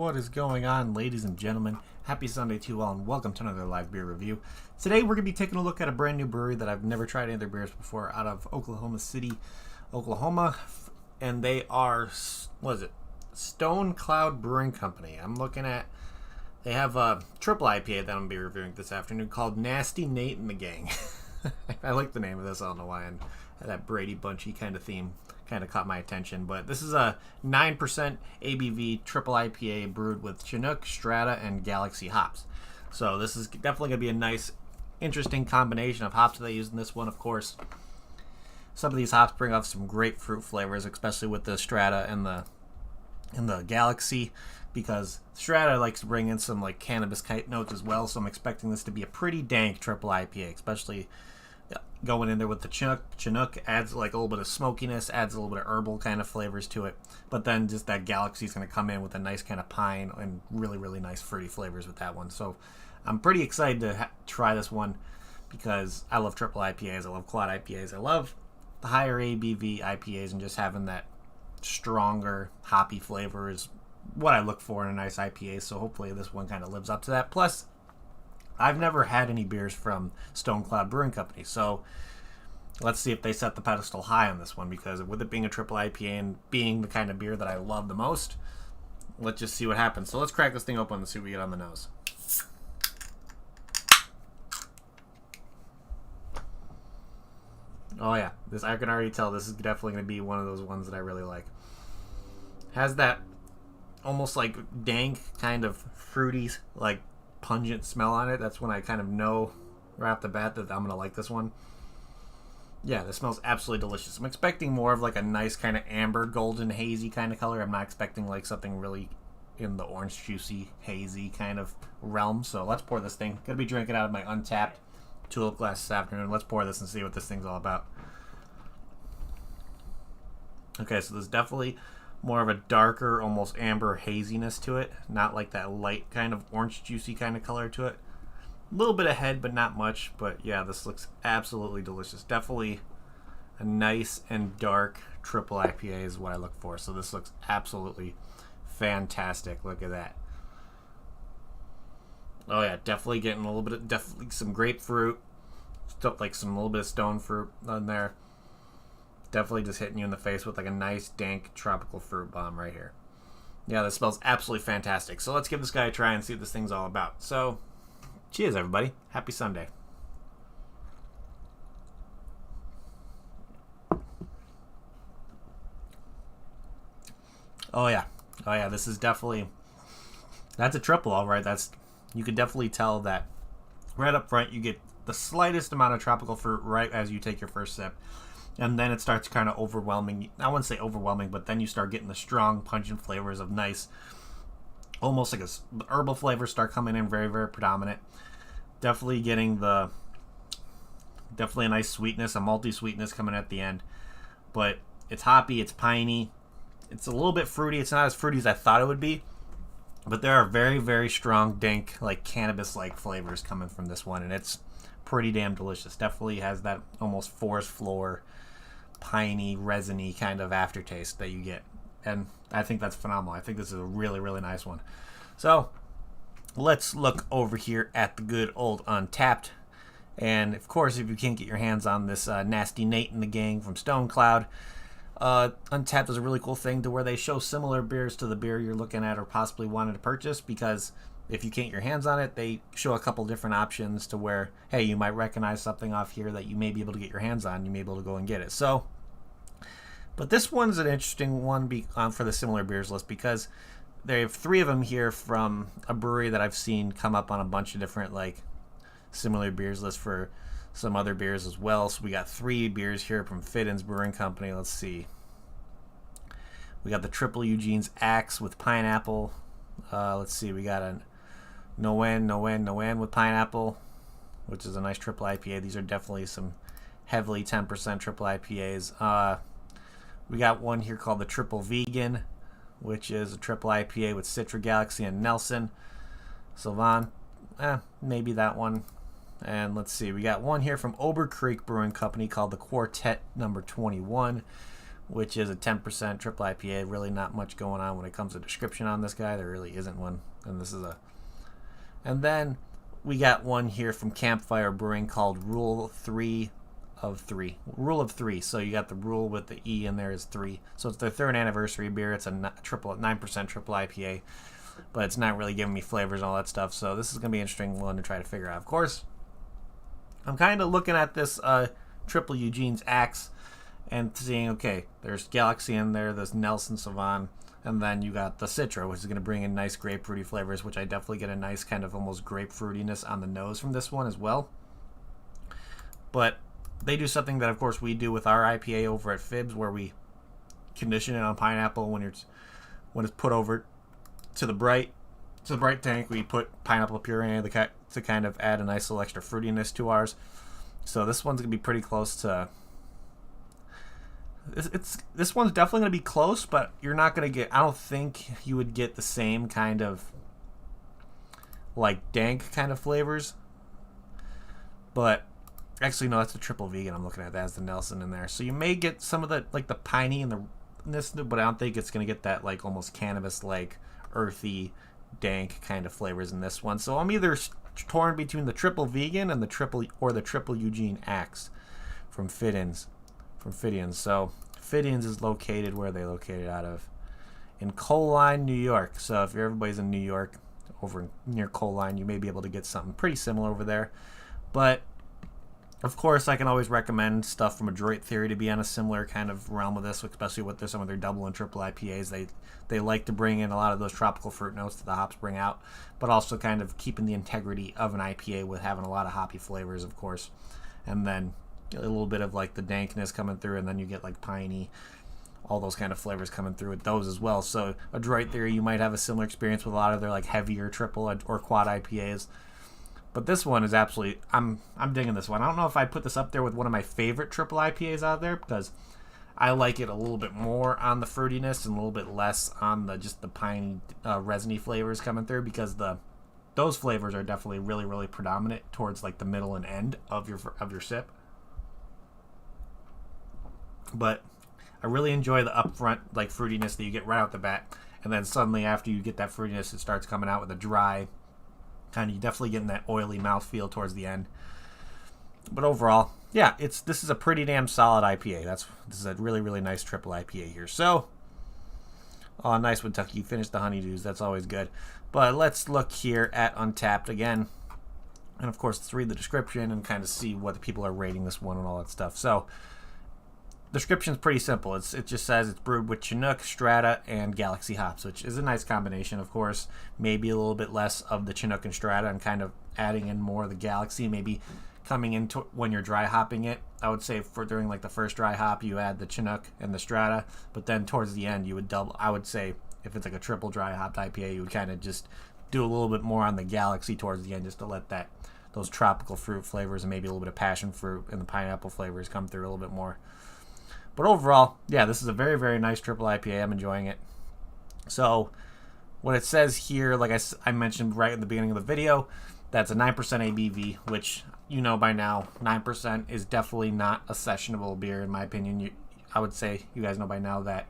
What is going on, ladies and gentlemen? Happy Sunday to you all, and welcome to another live beer review. Today we're going to be taking a look at a brand new brewery that I've never tried any of their beers before, out of Oklahoma City, Oklahoma, and they are, what is it, Stonecloud Brewing Company. They have a triple IPA that I'm going to be reviewing this afternoon called Nasty Nate and the Gang. I like the name of this, I don't know why, and that Brady Bunchy kind of theme kind of caught my attention. But this is a 9% ABV triple IPA brewed with Chinook, Strata, and Galaxy hops. So this is definitely going to be a nice, interesting combination of hops that they use in this one. Of course, some of these hops bring off some grapefruit flavors, especially with the Strata and the Galaxy, because Strata likes to bring in some like cannabis type notes as well. So I'm expecting this to be a pretty dank triple IPA, especially going in there with the Chinook. Chinook adds like a little bit of smokiness, adds a little bit of herbal kind of flavors to it. But then just that Galaxy is going to come in with a nice kind of pine and really, really nice fruity flavors with that one. So I'm pretty excited to try this one because I love triple IPAs. I love quad IPAs. I love the higher ABV IPAs, and just having that stronger hoppy flavor is what I look for in a nice IPA. So hopefully this one kind of lives up to that. Plus, I've never had any beers from Stonecloud Brewing Company, so let's see if they set the pedestal high on this one, because with it being a triple IPA and being the kind of beer that I love the most, let's just see what happens. So let's crack this thing open and see what we get on the nose. Oh yeah, I can already tell this is definitely going to be one of those ones that I really like. Has that almost like dank kind of fruity, like pungent smell on it. That's when I kind of know right off the bat that I'm going to like this one. Yeah, this smells absolutely delicious. I'm expecting more of like a nice kind of amber, golden, hazy kind of color. I'm not expecting like something really in the orange, juicy, hazy kind of realm. So let's pour this thing. Going to be drinking out of my Untapped tulip glass this afternoon. Let's pour this and see what this thing's all about. Okay, so there's definitely more of a darker, almost amber haziness to it. Not like that light kind of orange juicy kind of color to it. A little bit of head, but not much. But yeah, this looks absolutely delicious. Definitely a nice and dark triple IPA is what I look for. So this looks absolutely fantastic. Look at that. Oh yeah, definitely getting a little bit of, definitely some grapefruit. Stuff like some little bit of stone fruit on there. Definitely just hitting you in the face with like a nice dank tropical fruit bomb right here. Yeah, this smells absolutely fantastic. So let's give this guy a try and see what this thing's all about. So, cheers everybody. Happy Sunday. Oh yeah. Oh yeah, this is definitely, that's a triple, all right. You can definitely tell that right up front you get the slightest amount of tropical fruit right as you take your first sip. And then it starts kind of overwhelming. I wouldn't say overwhelming, but then you start getting the strong, pungent flavors of nice, almost like the herbal flavors start coming in very, very predominant. Definitely getting definitely a nice sweetness, a malty sweetness coming at the end. But it's hoppy, it's piney, it's a little bit fruity. It's not as fruity as I thought it would be, but there are very, very strong, dank, like cannabis-like flavors coming from this one, and it's pretty damn delicious. Definitely has that almost forest floor, piney, resiny kind of aftertaste that you get, and I think that's phenomenal. I think this is a really, really nice one. So let's look over here at the good old Untapped, and of course, if you can't get your hands on this Nasty Nate and the Gang from Stonecloud, Untapped is a really cool thing to where they show similar beers to the beer you're looking at or possibly wanted to purchase, because if you can't get your hands on it, they show a couple different options to where, hey, you might recognize something off here that you may be able to get your hands on. You may be able to go and get it. So, but this one's an interesting one for the similar beers list, because they have 3 of them here from a brewery that I've seen come up on a bunch of different like similar beers lists for some other beers as well. So we got 3 beers here from Hoppenin's Brewing Company. Let's see. We got the Triple Eugene's Axe with pineapple. Let's see. We got a No with pineapple, which is a nice triple IPA. These are definitely some heavily 10% triple IPAs. We got one here called the Triple Vegan, which is a triple IPA with Citra, Galaxy, and Nelson. Sylvan, maybe that one. And let's see, we got one here from Ober Creek Brewing Company called the Quartet number 21, which is a 10% triple IPA. Really not much going on when it comes to description on this guy. There really isn't one. And this is a... And then we got one here from Campfire Brewing called Rule of 3. Rule of 3. So you got the rule with the E in there is 3. So it's their 3rd anniversary beer. It's a 9% triple IPA. But it's not really giving me flavors and all that stuff. So this is going to be an interesting one to try to figure out. Of course, I'm kind of looking at this Triple Eugene's Axe and seeing, okay, there's Galaxy in there, there's Nelson Sauvin, and then you got the Citra, which is going to bring in nice grapefruity flavors, which I definitely get a nice kind of almost grapefruitiness on the nose from this one as well. But they do something that, of course, we do with our IPA over at Fibs, where we condition it on pineapple when it's put over to the bright tank. We put pineapple puree to kind of add a nice little extra fruitiness to ours. So this one's going to be pretty close to... This one's definitely going to be close, but you're not going to get... I don't think you would get the same kind of like dank kind of flavors. But actually, no, that's a triple vegan I'm looking at. That has the Nelson in there. So you may get some of the like the piney and this, but I don't think it's going to get that like almost cannabis like earthy dank kind of flavors in this one. So I'm either torn between the triple vegan and the triple Eugene Axe from Fittins. So Fittins is located, where are they located out of? In Colline, New York. So if everybody's in New York, over near Colline, you may be able to get something pretty similar over there. But of course, I can always recommend stuff from Adroit Theory to be on a similar kind of realm with this, especially with some of their double and triple IPAs. They like to bring in a lot of those tropical fruit notes that the hops bring out, but also kind of keeping the integrity of an IPA with having a lot of hoppy flavors, of course. And then a little bit of like the dankness coming through, and then you get like piney, all those kind of flavors coming through with those as well. So Adroit Theory, you might have a similar experience with a lot of their like heavier triple or quad IPAs. But this one is absolutely, I'm digging this one. I don't know if I'd put this up there with one of my favorite triple IPAs out there, because I like it a little bit more on the fruitiness and a little bit less on the just the piney, resiny flavors coming through, because those flavors are definitely really, really predominant towards like the middle and end of your sip. But I really enjoy the upfront like fruitiness that you get right out the bat, and then suddenly after you get that fruitiness, it starts coming out with a dry kind of, you definitely getting that oily mouthfeel towards the end. But overall, yeah, this is a pretty damn solid IPA. This is a really, really nice triple IPA here. So, oh, nice one, Tucky. You finished the honeydews. That's always good. But let's look here at Untapped again. And of course, let's read the description and kind of see what the people are rating this one and all that stuff. So, description's pretty simple. It just says it's brewed with Chinook, Strata, and Galaxy hops, which is a nice combination, of course. Maybe a little bit less of the Chinook and Strata and kind of adding in more of the Galaxy, maybe coming into when you're dry hopping it. I would say for during like the first dry hop, you add the Chinook and the Strata, but then towards the end, you would double. I would say if it's like a triple dry hopped IPA, you would kind of just do a little bit more on the Galaxy towards the end, just to let those tropical fruit flavors and maybe a little bit of passion fruit and the pineapple flavors come through a little bit more. But overall, yeah, this is a very, very nice triple IPA. I'm enjoying it. So what it says here, like I mentioned right in the beginning of the video, that's a 9% ABV, which you know by now, 9% is definitely not a sessionable beer, in my opinion. I would say you guys know by now that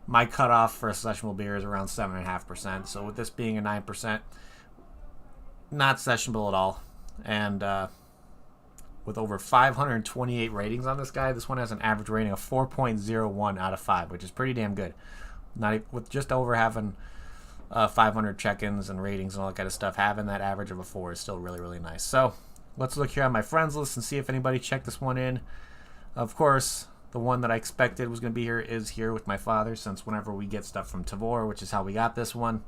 my cutoff for a sessionable beer is around 7.5%. So with this being a 9%, not sessionable at all. And with over 528 ratings on this guy, this one has an average rating of 4.01 out of 5, which is pretty damn good. With just over having 500 check-ins and ratings and all that kind of stuff, having that average of a 4 is still really, really nice. So let's look here on my friends list and see if anybody checked this one in. Of course, the one that I expected was going to be here is here with my father, since whenever we get stuff from Tavor, which is how we got this one,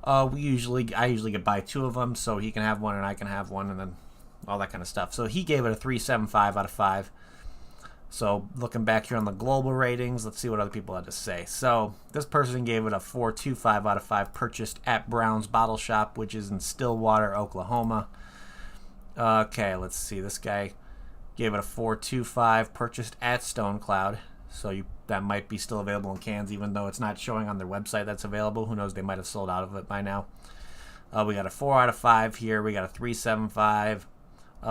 I usually get buy 2 of them, so he can have one and I can have one, and then all that kind of stuff. So he gave it a 3.75 out of 5. So looking back here on the global ratings, let's see what other people had to say. So this person gave it a 4.25 out of 5, purchased at Brown's Bottle Shop, which is in Stillwater, Oklahoma. Okay, let's see. This guy gave it a 4.25, purchased at Stonecloud. So that might be still available in cans, even though it's not showing on their website that's available. Who knows? They might have sold out of it by now. We got a 4 out of 5 here. We got a 3.75.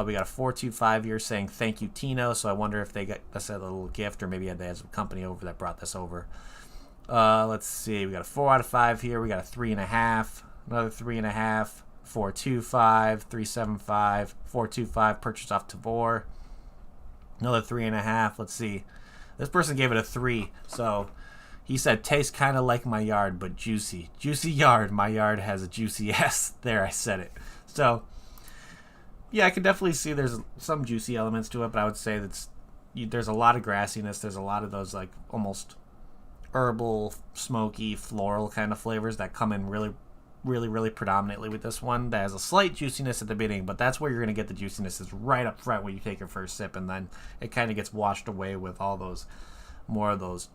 We got a 425 here saying thank you, Tino. So I wonder if they got us a little gift, or maybe they had some company over that brought this over. Let's see. We got a 4 out of 5 here. We got a 3.5, another 3.5, 425, 375, 425. Purchased off Tavor. Another 3.5. Let's see. This person gave it a 3. So he said tastes kind of like my yard, but juicy. Juicy yard. My yard has a juicy ass. There, I said it. So yeah, I can definitely see there's some juicy elements to it, but I would say there's a lot of grassiness. There's a lot of those like almost herbal, smoky, floral kind of flavors that come in really, really, really predominantly with this one. That has a slight juiciness at the beginning, but that's where you're going to get the juiciness is right up front when you take your first sip, and then it kind of gets washed away with all those more of those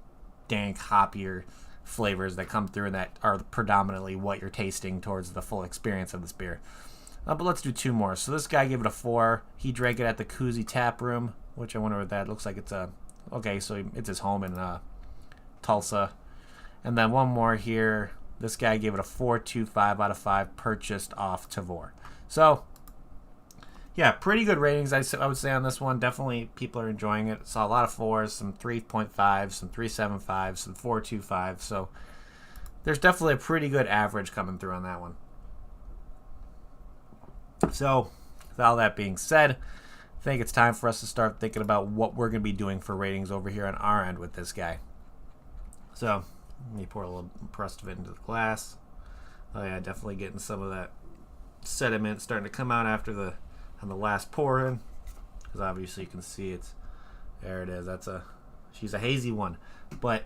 dank, hoppier flavors that come through and that are predominantly what you're tasting towards the full experience of this beer. But let's do 2 more. So this guy gave it a 4. He drank it at the Koozie Tap Room, which I wonder what that looks like. It's so it's his home in Tulsa. And then 1 more here. This guy gave it a 4.25 out of 5, purchased off Tavor. So yeah, pretty good ratings I would say on this one. Definitely people are enjoying it. Saw a lot of 4s, some 3.5s, some 3.75s, some 4.25. So there's definitely a pretty good average coming through on that one. So, with all that being said, I think it's time for us to start thinking about what we're going to be doing for ratings over here on our end with this guy. So, let me pour a little rest of it into the glass. Oh yeah, definitely getting some of that sediment starting to come out after on the last pour in. Because obviously you can see there it is. She's a hazy one. But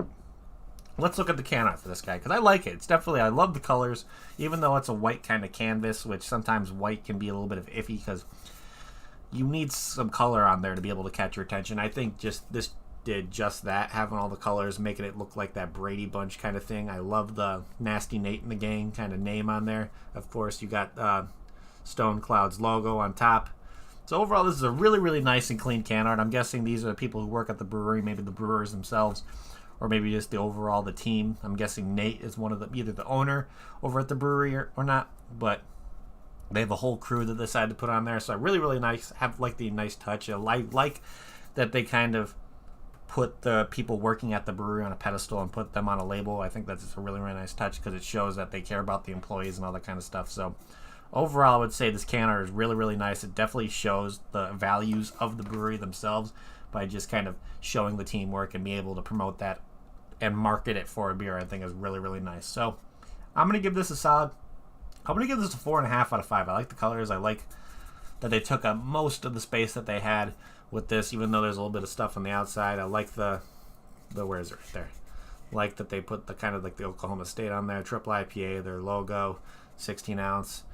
let's look at the can art for this guy, because I like it. I love the colors, even though it's a white kind of canvas, which sometimes white can be a little bit of iffy because you need some color on there to be able to catch your attention. I think this did just that, having all the colors, making it look like that Brady Bunch kind of thing. I love the Nasty Nate and the Gang kind of name on there. Of course, you got Stonecloud's logo on top. So overall, this is a really, really nice and clean can art. I'm guessing these are the people who work at the brewery, maybe the brewers themselves, or maybe just the team. I'm guessing Nate is one of either the owner over at the brewery or not, but they have a whole crew that they decided to put on there. So really, really nice. Have like the nice touch. I like that they kind of put the people working at the brewery on a pedestal and put them on a label. I think that's just a really, really nice touch because it shows that they care about the employees and all that kind of stuff. So overall, I would say this can art is really, really nice. It definitely shows the values of the brewery themselves by just kind of showing the teamwork and being able to promote that and market it for a beer. I think is really, really nice. So I'm going to give this a 4.5 out of 5. I like the colors. I like that they took up most of the space that they had with this, even though there's a little bit of stuff on the outside. I like the where is it right there? Like that they put the kind of like the Oklahoma State on there, triple IPA, their logo, 16 ounce,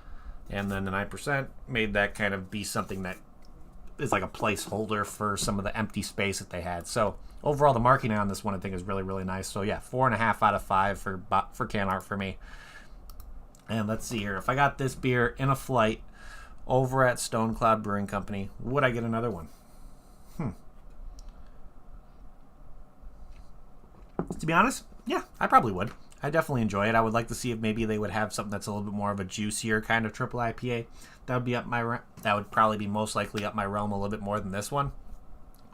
and then the 9% made that kind of be something that is like a placeholder for some of the empty space that they had. So overall, the marketing on this one I think is really, really nice. So yeah, 4.5 out of 5 for can art for me. And let's see here. If I got this beer in a flight over at Stonecloud Brewing Company, would I get another one? To be honest, yeah, I probably would. I definitely enjoy it. I would like to see if maybe they would have something that's a little bit more of a juicier kind of triple IPA. That would probably be most likely up my realm a little bit more than this one.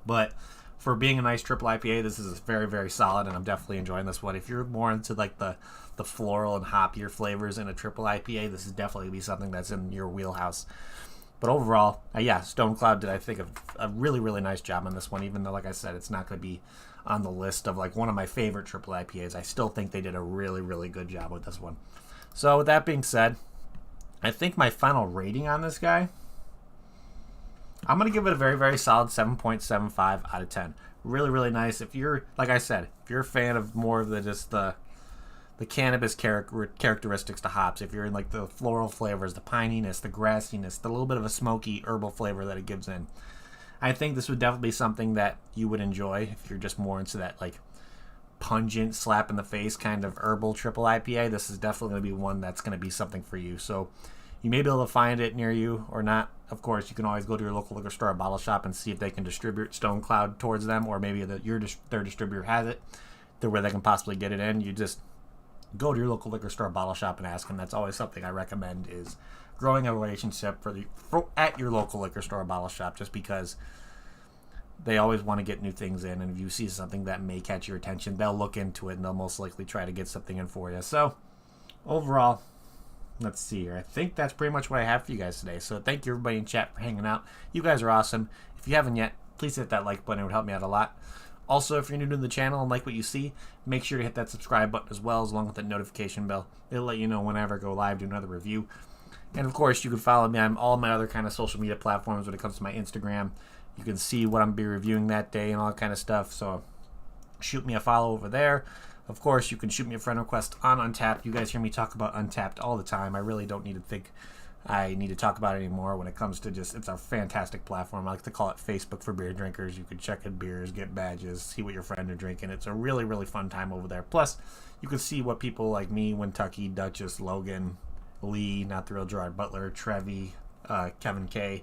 But for being a nice triple IPA, this is very, very solid, and I'm definitely enjoying this one. If you're more into like the floral and hoppier flavors in a triple IPA, this is definitely be something that's in your wheelhouse. But overall, yeah, Stonecloud did, I think, a really, really nice job on this one, even though, like I said, it's not going to be on the list of like one of my favorite triple IPAs. I still think they did a really, really good job with this one. So with that being said, I think my final rating on this guy, I'm going to give it a very, very solid 7.75 out of 10. Really, really nice. If you're, like I said, if you're a fan of more of the cannabis characteristics to hops, if you're in like the floral flavors, the pininess, the grassiness, the little bit of a smoky herbal flavor that it gives in, I think this would definitely be something that you would enjoy if you're just more into that like pungent slap in the face kind of herbal triple IPA. This is definitely going to be one that's going to be something for you. So you may be able to find it near you or not. Of course, you can always go to your local liquor store or bottle shop and see if they can distribute Stonecloud towards them, or maybe their distributor has it, where they can possibly get it in. You just go to your local liquor store, bottle shop, and ask them. That's always something I recommend, is growing a relationship at your local liquor store, bottle shop, just because they always want to get new things in, and if you see something that may catch your attention, they'll look into it and they'll most likely try to get something in for you. So overall, let's see here. I think that's pretty much what I have for you guys today. So thank you everybody in chat for hanging out. You guys are awesome. If you haven't yet, please hit that like button. It would help me out a lot. Also, if you're new to the channel and like what you see, make sure to hit that subscribe button as well, along with that notification bell. It'll let you know whenever I go live, do another review. And of course, you can follow me on all my other kind of social media platforms when it comes to my Instagram. You can see what I'm going to be reviewing that day and all that kind of stuff. So shoot me a follow over there. Of course, you can shoot me a friend request on Untappd. You guys hear me talk about Untappd all the time. I really don't need to think I need to talk about it anymore when it comes to just, it's a fantastic platform. I like to call it Facebook for beer drinkers. You can check in beers, get badges, see what your friends are drinking. It's a really, really fun time over there. Plus, you can see what people like me, Kentucky, Duchess, Logan, Lee, Not the Real Gerard Butler, Trevi, Kevin K.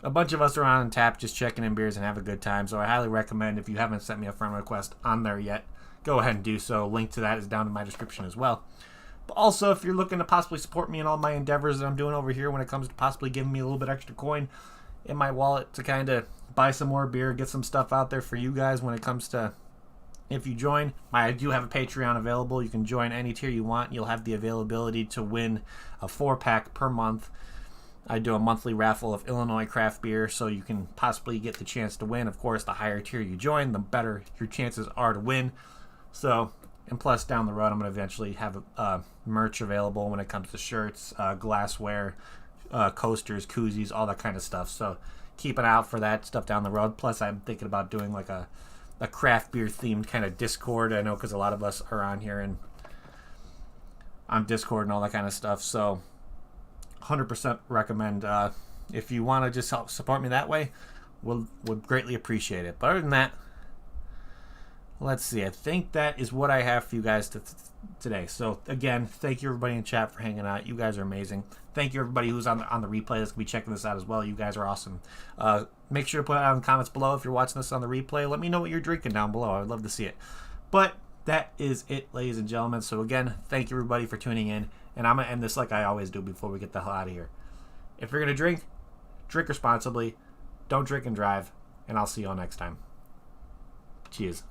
A bunch of us are on Untappd just checking in beers and have a good time. So I highly recommend, if you haven't sent me a friend request on there yet, go ahead and do so. Link to that is down in my description as well. But also, if you're looking to possibly support me in all my endeavors that I'm doing over here when it comes to possibly giving me a little bit extra coin in my wallet to kind of buy some more beer, get some stuff out there for you guys when it comes to, if you join, I do have a Patreon available. You can join any tier you want. You'll have the availability to win a 4-pack per month. I do a monthly raffle of Illinois craft beer, so you can possibly get the chance to win. Of course, the higher tier you join, the better your chances are to win. So, and plus down the road, I'm going to eventually have merch available when it comes to shirts, glassware, coasters, koozies, all that kind of stuff. So keep an eye out for that stuff down the road. Plus, I'm thinking about doing like a craft beer themed kind of Discord. I know because a lot of us are on here and on Discord and all that kind of stuff. So 100% recommend, if you want to just help support me that way, would greatly appreciate it. But other than that, let's see. I think that is what I have for you guys today. So again, thank you everybody in chat for hanging out. You guys are amazing. Thank you everybody who's on the replay that's gonna be checking this out as well. You guys are awesome. Make sure to put it out in the comments below if you're watching this on the replay. Let me know what you're drinking down below. I'd love to see it. But that is it, ladies and gentlemen. So again, thank you everybody for tuning in. And I'm gonna end this like I always do before we get the hell out of here. If you're gonna drink responsibly. Don't drink and drive. And I'll see you all next time. Cheers.